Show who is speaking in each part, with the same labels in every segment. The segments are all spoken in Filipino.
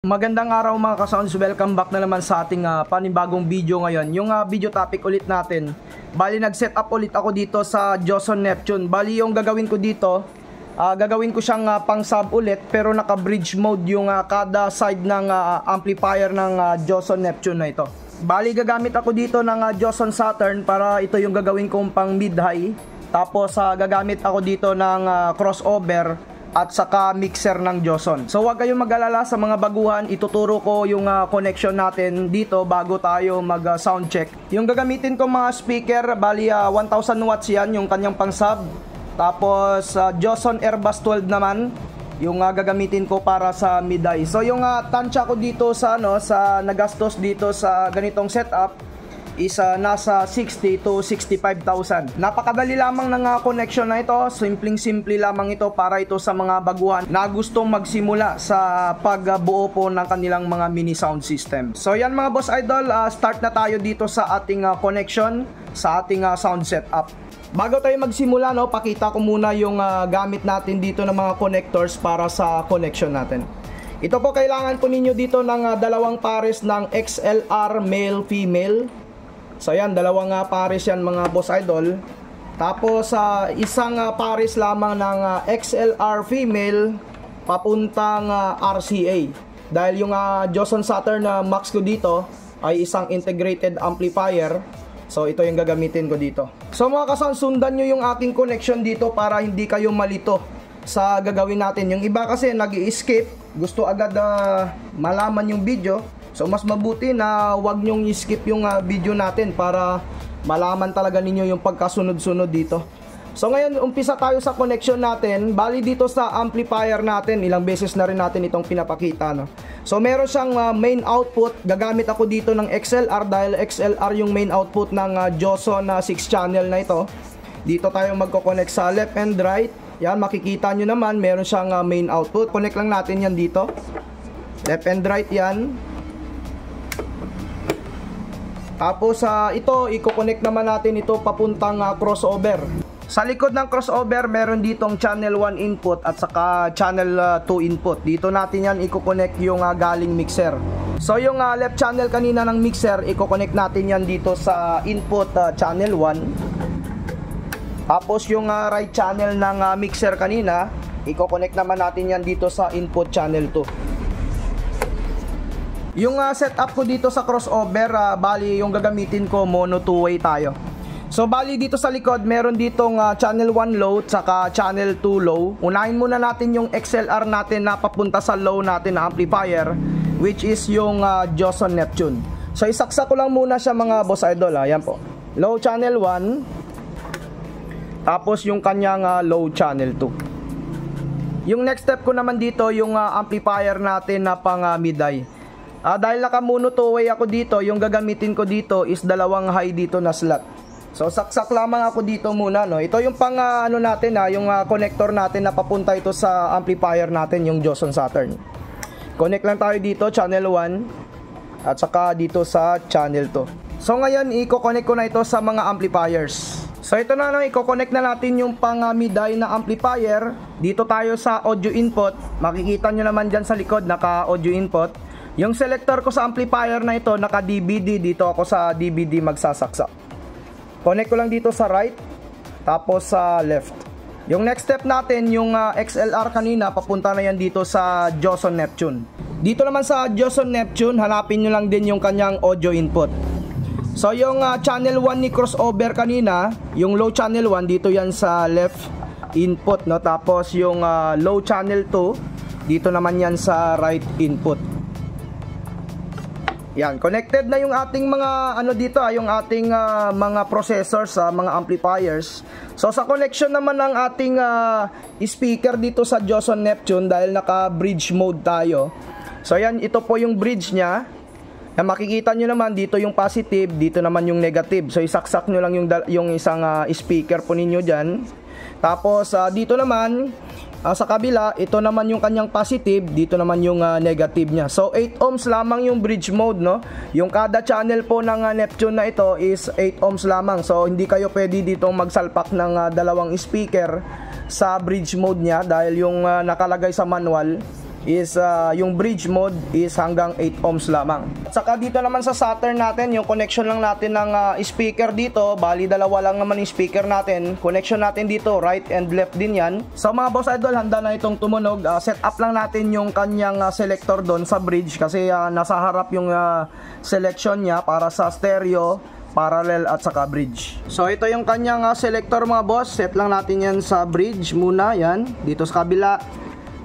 Speaker 1: Magandang araw mga ka-sounds, welcome back na naman sa ating panibagong video ngayon. Yung video topic ulit natin, bali nag-set up ulit ako dito sa Joson Neptune. Bali yung gagawin ko dito, gagawin ko siyang pang sub ulit pero naka bridge mode yung kada side ng amplifier ng Joson Neptune na ito. Bali gagamit ako dito ng Joson Saturn para ito yung gagawin kong pang mid-high. Tapos gagamit ako dito ng crossover at saka mixer ng Joson. So huwag kayong mag-alala sa mga baguhan, ituturo ko yung connection natin dito bago tayo mag sound check. Yung gagamitin ko mga speaker, bali 1000 watts yan yung kanyang pang sub. Tapos Joson Airbus 12 naman yung gagamitin ko para sa mid-high. So yung tansya ko dito sa nagastos dito sa ganitong setup is nasa 60 to 65,000. Napakadali lamang ng connection na ito. Simpleng-simple lamang ito para ito sa mga baguhan na gustong magsimula sa pagbuo po ng kanilang mga mini sound system. So yan mga boss idol, start na tayo dito sa ating connection, sa ating sound setup. Bago tayo magsimula, pakita ko muna yung gamit natin dito ng mga connectors para sa connection natin. Ito po, kailangan po ninyo dito ng dalawang pares ng XLR male-female. So yan, dalawang pares yan mga boss idol. Tapos isang pares lamang ng XLR female papuntang RCA. Dahil yung Joson Saturn na Max ko dito ay isang integrated amplifier. So ito yung gagamitin ko dito. So mga kasound, sundan nyo yung aking connection dito para hindi kayo malito sa gagawin natin. Yung iba kasi nag-i-skip, gusto agad malaman yung video. So mas mabuti na wag nyong i-skip yung video natin para malaman talaga ninyo yung pagkasunod-sunod dito. So ngayon umpisa tayo sa connection natin. Bali dito sa amplifier natin, ilang beses na rin natin itong pinapakita, no? So meron siyang main output. Gagamit ako dito ng XLR dahil XLR yung main output ng Joson 6 channel na ito. Dito tayo magko-connect sa left and right. Yan, makikita nyo naman meron siyang main output. Connect lang natin yan dito. Left and right yan. Tapos ito, i-connect naman natin ito papuntang crossover. Sa likod ng crossover, meron ditong channel 1 input at saka channel 2 input. Dito natin yan i-connect yung galing mixer. So yung left channel kanina ng mixer, i-connect natin yan dito sa input channel 1. Tapos yung right channel ng mixer kanina, i-connect naman natin yan dito sa input channel 2. Yung setup ko dito sa crossover, bali yung gagamitin ko mono two-way tayo. So bali dito sa likod meron ditong channel 1 low saka channel 2 low. Unahin muna natin yung XLR natin na papunta sa low natin na amplifier, which is yung Joson Neptune. So isaksak ko lang muna siya mga boss idol. Ayan po, low channel 1, tapos yung kanyang low channel 2. Yung next step ko naman dito yung amplifier natin na pang mid-high. Dahil naka-mono two-way ako dito, yung gagamitin ko dito is dalawang high dito na slot. So saksak lamang ako dito muna, no. Ito yung pang natin yung connector natin na papunta ito sa amplifier natin, yung Joson Saturn. Connect lang tayo dito, channel 1 at saka dito sa channel 2. So ngayon i-connect ko na ito sa mga amplifiers. So ito na, i-connect na natin yung pang mid-high na amplifier. Dito tayo sa audio input. Makikita nyo naman dyan sa likod, naka audio input. Yung selector ko sa amplifier na ito, naka DVD. Dito ako sa DVD magsasaksak. Connect ko lang dito sa right, tapos sa left. Yung next step natin, yung XLR kanina, papunta na yan dito sa Joson Neptune. Dito naman sa Joson Neptune, hanapin nyo lang din yung kanyang audio input. So yung channel 1 ni crossover kanina, yung low channel 1, dito yan sa left input, no? Tapos yung low channel 2, dito naman yan sa right input. Yan, connected na yung ating mga dito, yung ating mga processors, mga amplifiers. So sa connection naman ng ating speaker dito sa Joson Neptune, dahil naka bridge mode tayo. So yan, ito po yung bridge nya. Yan, makikita nyo naman dito yung positive, dito naman yung negative. So isaksak nyo lang yung isang speaker po ninyo dyan. Tapos dito naman sa kabila, ito naman yung kanyang positive, dito naman yung negative nya. So 8 ohms lamang yung bridge mode, no. Yung kada channel po ng Neptune na ito is 8 ohms lamang. So hindi kayo pwede dito magsalpak ng dalawang speaker sa bridge mode nya dahil yung nakalagay sa manual is yung bridge mode is hanggang 8 ohms lamang. At saka dito naman sa Saturn natin, yung connection lang natin ng speaker dito, bali dalawa lang naman yung speaker natin. Connection natin dito, right and left din yan. So mga boss idol, handa na itong tumunog. Set up lang natin yung kanyang selector doon sa bridge kasi nasa harap yung selection niya para sa stereo, parallel at saka bridge. So ito yung kanyang selector mga boss. Set lang natin yan sa bridge muna, yan dito sa kabila.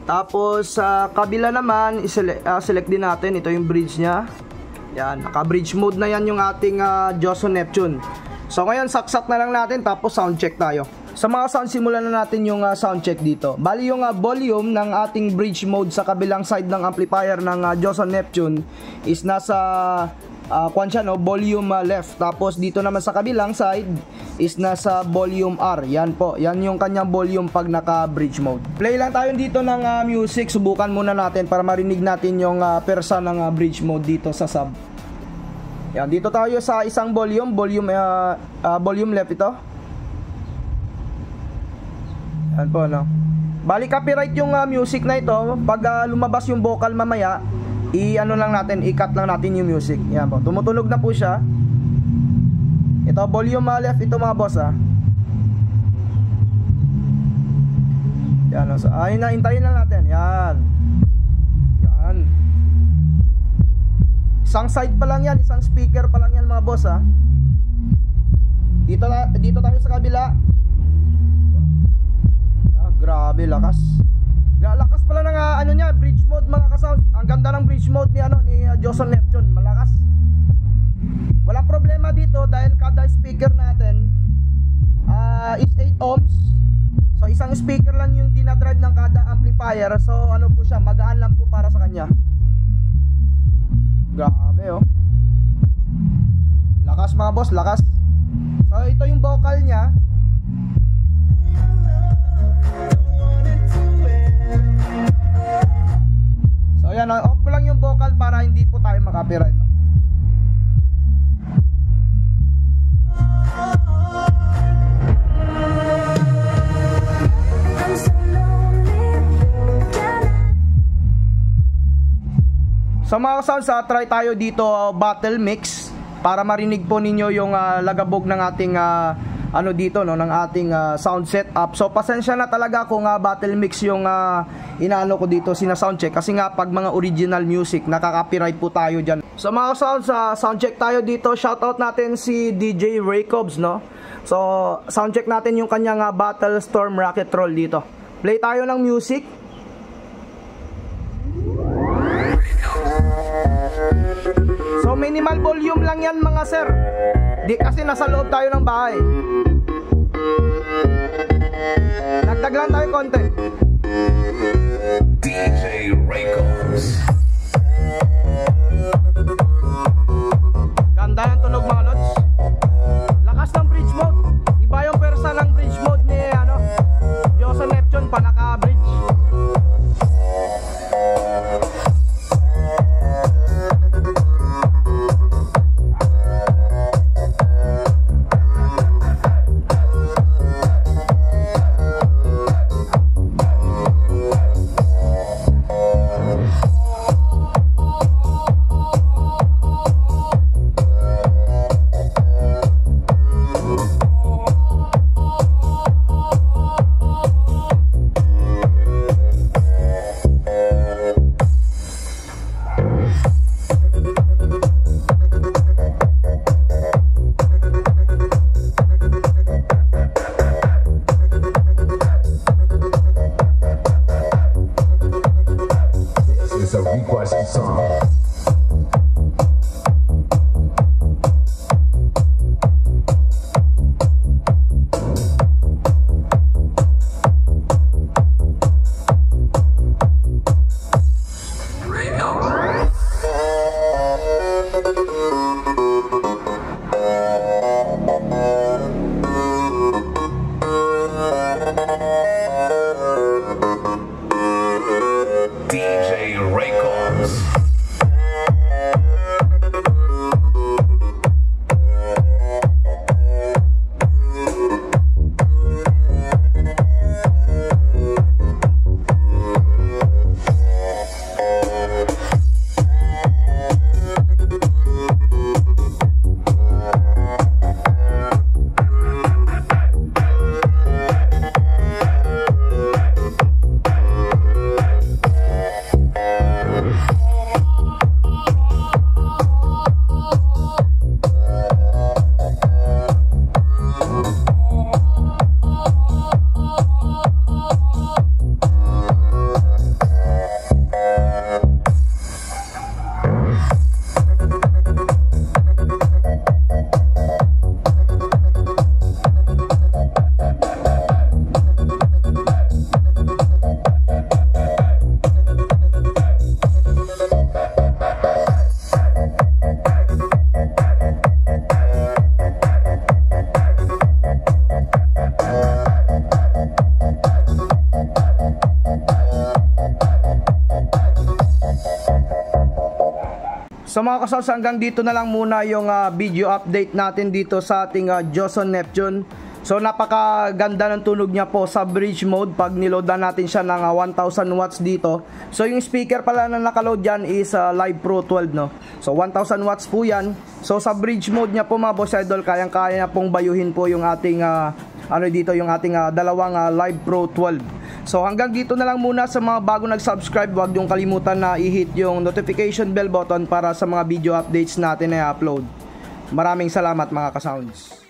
Speaker 1: Tapos sa kabila naman select din natin, ito yung bridge nya. Yan, naka bridge mode na yan yung ating Joson Neptune. So ngayon saksak na lang natin, tapos sound check tayo. Sa mga sound, simulan na natin yung sound check dito. Bali yung volume ng ating bridge mode sa kabilang side ng amplifier ng Joson Neptune is nasa volume left. Tapos dito naman sa kabilang side is nasa volume R. Yan po, yan yung kanyang volume pag naka bridge mode. Play lang tayo dito ng music. Subukan muna natin para marinig natin yung persa ng bridge mode dito sa sub. Yan, dito tayo sa isang volume left ito. Yan po, no. Bali copyright yung music na ito. Pag lumabas yung vocal mamaya, i-ano lang natin, i-cut lang natin yung music. Yan po, tumutunog na po siya. Ito, volume left ito mga boss Yan, so, ayun na, hintayin lang natin. Yan. Yan. Isang side pa lang yan, isang speaker pa lang yan mga boss Dito tayo sa kabila. Grabe, lakas. Lakas pala ng ano niya, bridge mode mga kasound. Ang ganda ng bridge mode ni Joson Neptune, malakas. Walang problema dito dahil kada speaker natin is 8 ohms. So isang speaker lang yung dinadrive ng kada amplifier. So ano po siya, magaan lang po para sa kanya. Grabe Lakas mga boss, lakas. So ito yung vocal niya. So yan, off ko lang yung vocal para hindi po tayo makapiright. So mga sounds, try tayo dito battle mix para marinig po ninyo yung lagabog ng ating ano dito no, ng ating sound setup. So pasensya na talaga kung battle mix yung inaano ko dito, sina-sound check kasi nga pag mga original music nakaka-copyright po tayo diyan. So mga sounds, sound check tayo dito. Shoutout natin si DJ Raycobs, no. So sound check natin yung kanyang Battle Storm Rocket Roll dito. Play tayo ng music. So minimal volume lang yan mga sir. Di kasi nasa loob tayo ng bahay. Nagdag lang tayo konti. DJ Raycobs. Ganda ng tunog mga lods. Lakas ng bridge mode. Iba yung persa ng bridge mode ni Joson Neptune pa naka-bridge. DJ Raycobs. So mga kasounds, hanggang dito na lang muna yung video update natin dito sa ating Joson Neptune. So napakaganda ng tunog niya po sa bridge mode pag niloadan natin siya ng 1000 watts dito. So yung speaker pala na nakaload dyan is Live Pro 12, no. So 1000 watts po yan. So sa bridge mode niya po mga boss idol, kayang-kaya na pong bayuhin po yung ating yung ating dalawang Live Pro 12. So hanggang dito na lang muna. Sa mga bago nag-subscribe, huwag yung kalimutan na i-hit yung notification bell button para sa mga video updates natin na i-upload. Maraming salamat mga ka-sounds.